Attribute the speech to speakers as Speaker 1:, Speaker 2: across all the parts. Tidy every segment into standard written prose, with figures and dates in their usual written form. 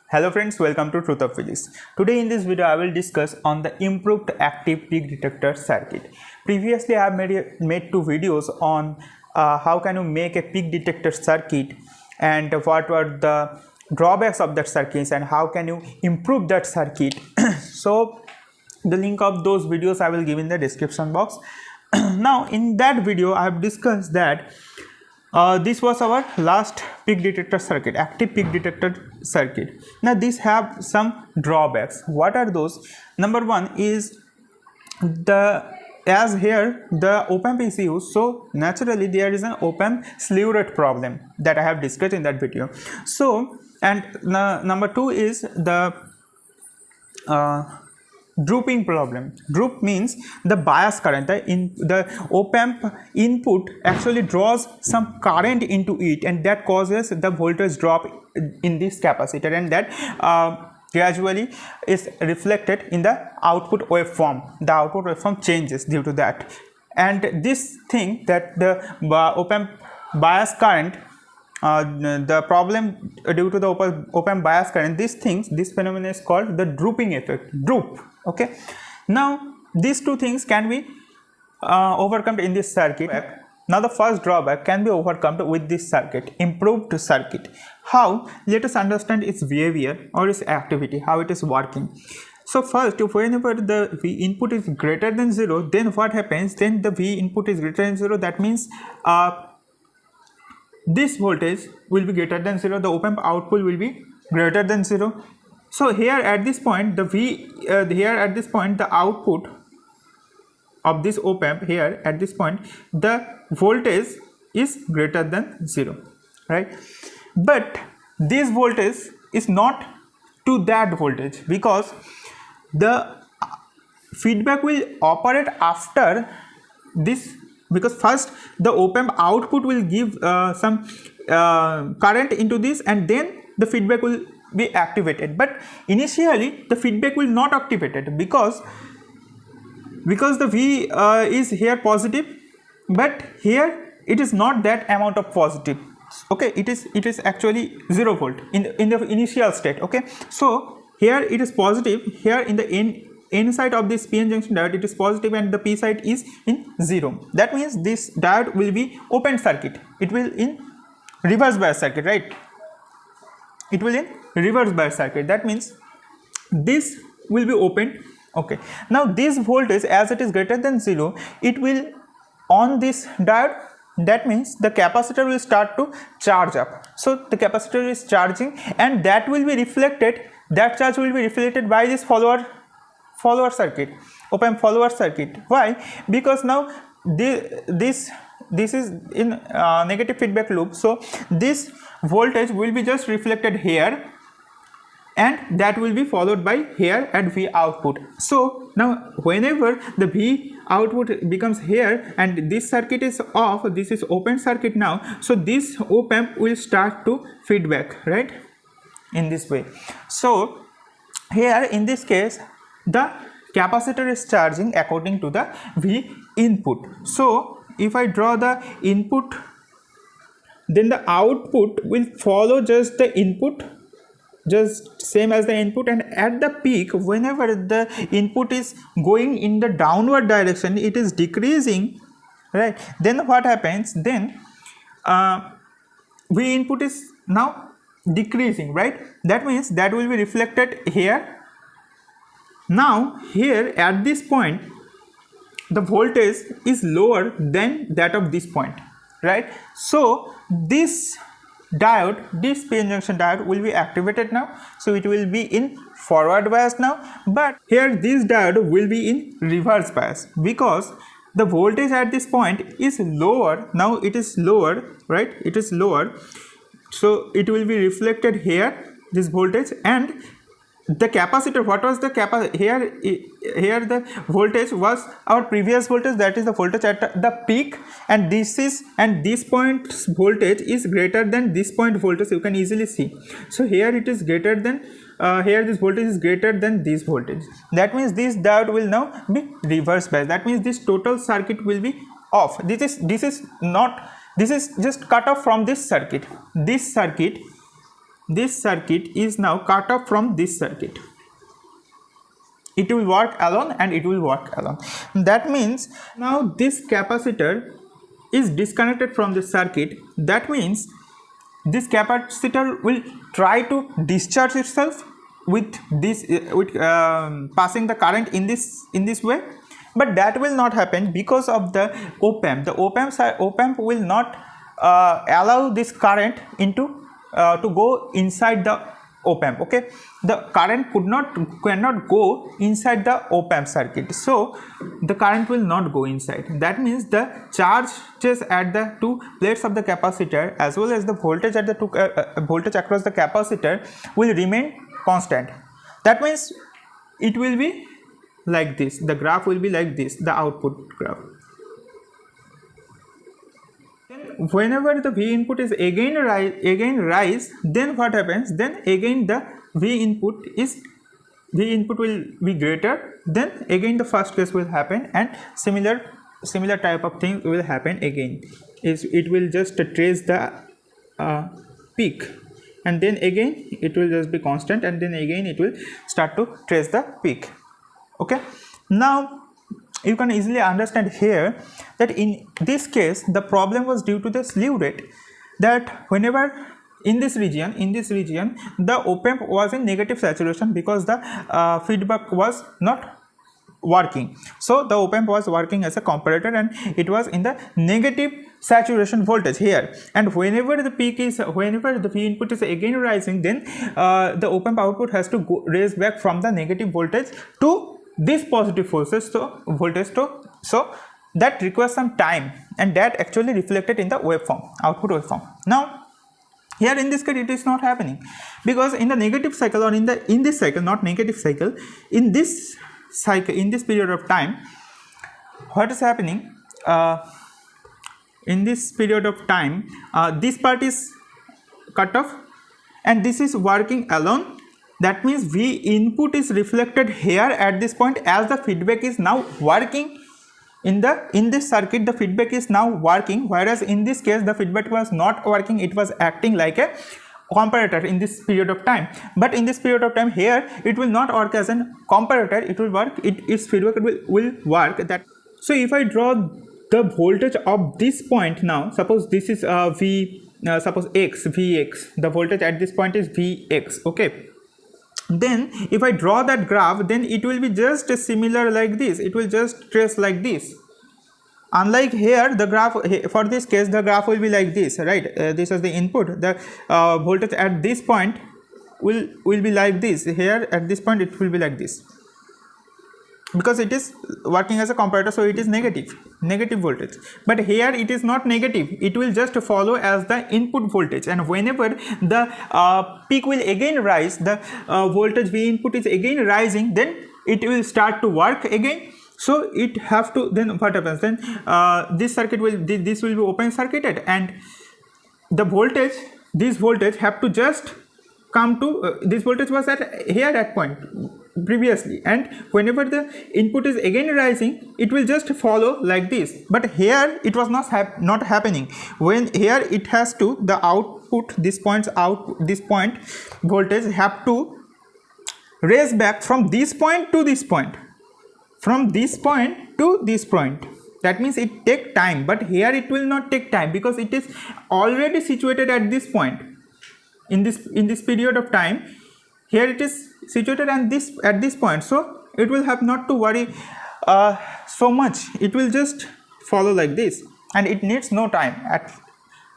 Speaker 1: Hello friends, welcome to Truth of Physics. Today in this video I will discuss on the improved active peak detector circuit. Previously I have made two videos on how can you make a peak detector circuit and what were the drawbacks of that circuit and how can you improve that circuit. So the link of those videos I will give in the description box. Now in that video I have discussed that this was our last peak detector circuit, active peak detector circuit. Now these have some drawbacks. What are those? Number one is as here the op-amp is used, so naturally there is an op-amp slew rate problem that I have discussed in that video. So and number two is the drooping problem. Droop means the bias current, the op-amp input actually draws some current into it and that causes the voltage drop in this capacitor, and that gradually is reflected in the output waveform. The output waveform changes due to that, and this thing that the op-amp bias current, the problem due to the op-amp bias current, this phenomenon is called the drooping effect, droop. Okay, now these two things can be overcome in this circuit. Now the first drawback can be overcome with this circuit, improved circuit. How? Let us understand its behavior or its activity, how it is working. So first, whenever the V input is greater than 0, then what happens? Then the V input is greater than 0, that means this voltage will be greater than 0, the op-amp output will be greater than 0. So here at this point the the output of this op-amp, here at this point the voltage is greater than 0, right? But this voltage is not to that voltage, because the feedback will operate after this, because first the op-amp output will give some current into this and then the feedback will be activated. But initially the feedback will not activated because the V is here positive, but here it is not that amount of positive. Okay, it is actually 0 volt in the initial state. Okay, so here it is positive, here in the N side of this PN junction diode it is positive and the P side is in 0. That means this diode will be open circuit, it will in reverse bias circuit, right? It will in reverse bias circuit, that means this will be opened. Okay, now this voltage, as it is greater than 0, it will on this diode, that means the capacitor will start to charge up. So the capacitor is charging and that will be reflected, that charge will be reflected by this follower circuit, op-amp follower circuit. Why? Because now this is in negative feedback loop, so this voltage will be just reflected here and that will be followed by here at V output. So now whenever the V output becomes here and this circuit is off, this is open circuit now, so this op-amp will start to feedback, right, in this way. So here in this case the capacitor is charging according to the V input. So if I draw the input, then the output will follow just the input, just same as the input, and at the peak whenever the input is going in the downward direction, it is decreasing, right? Then what happens? Then V input is now decreasing, right? That means that will be reflected here. Now here at this point the voltage is lower than that of this point, right? So this diode, this PN junction diode will be activated now, so it will be in forward bias now, but here this diode will be in reverse bias because the voltage at this point is lower. Now it is lower, right? It is lower, so it will be reflected here, this voltage, and the capacitor, what was the capacitor here the voltage was our previous voltage, that is the voltage at the peak, and this point voltage is greater than this point voltage, you can easily see. So here it is greater than here this voltage is greater than this voltage, that means this diode will now be reverse bias, that means this total circuit will be off. This is just cut off from this circuit. This circuit this circuit is now cut off from this circuit. It will work alone and it will work alone. That means now this capacitor is disconnected from the circuit. That means this capacitor will try to discharge itself with this passing the current in this way, but that will not happen because of the op-amp. The op-amp will not allow this current into to go inside the op-amp. Okay, the current cannot go inside the op-amp circuit, so the current will not go inside. That means the charges at the two plates of the capacitor as well as the voltage at the voltage across the capacitor will remain constant. That means it will be like this. The graph will be like this, the output graph. Whenever the V input is again rise, then what happens? Then again the V input will be greater. Then again the first case will happen, and similar type of thing will happen again. It will just trace the peak, and then again it will just be constant, and then again it will start to trace the peak. Okay, now you can easily understand here that in this case the problem was due to the slew rate, that whenever in this region the op-amp was in negative saturation because the feedback was not working. So the op-amp was working as a comparator and it was in the negative saturation voltage here, and whenever the V input is again rising, then the op-amp output has to raise back from the negative voltage to this positive voltage. So that requires some time, and that actually reflected in the waveform, output waveform. Now here in this case it is not happening, because in the negative cycle, or in this cycle, not negative cycle, in this cycle, in this period of time, what is happening? In this period of time, this part is cut off and this is working alone. That means V input is reflected here at this point, as the feedback is now working in this circuit. The feedback is now working, whereas in this case the feedback was not working. It was acting like a comparator in this period of time. But in this period of time here, it will not work as a comparator. It will work. Its feedback will work. That so if I draw the voltage of this point now, suppose this is suppose Vx. The voltage at this point is Vx. Okay. Then if I draw that graph, then it will be just similar like this. It will just trace like this. Unlike here, the graph for this case, the graph will be like this, right? This is the input. The voltage at this point will be like this. Here at this point it will be like this, because it is working as a comparator, so it is negative voltage. But here it is not negative, it will just follow as the input voltage, and whenever the peak will again rise, the voltage V input is again rising, then it will start to work again. So it have to, then what happens? Then this circuit will be open circuited, and the voltage, this voltage have to just come to this voltage was at here at point previously, and whenever the input is again rising, it will just follow like this. But here it was not happening. When here it has to, the output, this point voltage have to raise back from this point to this point, from this point to this point. That means it take time, but here it will not take time, because it is already situated at this point. In this period of time, here it is situated at this point, so it will have not to worry so much. It will just follow like this, and it needs no time.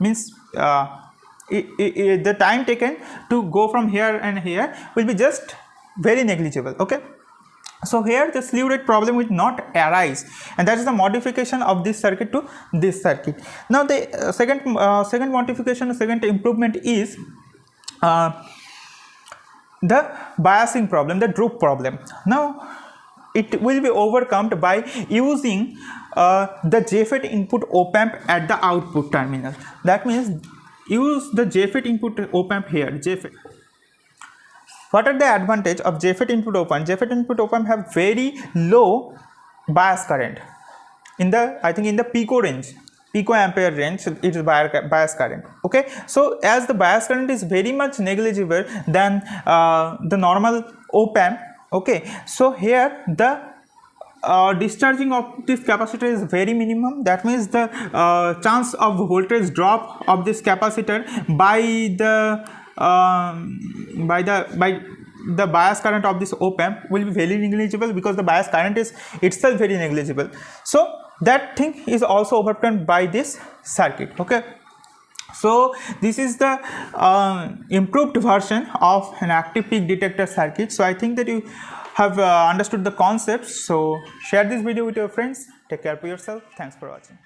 Speaker 1: Means the time taken to go from here and here will be just very negligible. Okay, so here the slew rate problem will not arise, and that is the modification of this circuit to this circuit. Now the second modification, second improvement is the biasing problem, the droop problem. Now it will be overcome by using the JFET input op-amp at the output terminal. That means use the JFET input op-amp here, JFET. What are the advantage of JFET input op-amp? JFET input op-amp have very low bias current, in the, I think in the pico range. picoampere range, it is bias current. Okay, so as the bias current is very much negligible than the normal op-amp, okay, so here the discharging of this capacitor is very minimum. That means the chance of voltage drop of this capacitor by the bias current of this op-amp will be very negligible, because the bias current is itself very negligible. So that thing is also overcome by this circuit. Okay, so this is the improved version of an active peak detector circuit. So I think that you have understood the concepts. So share this video with your friends. Take care of yourself. Thanks for watching.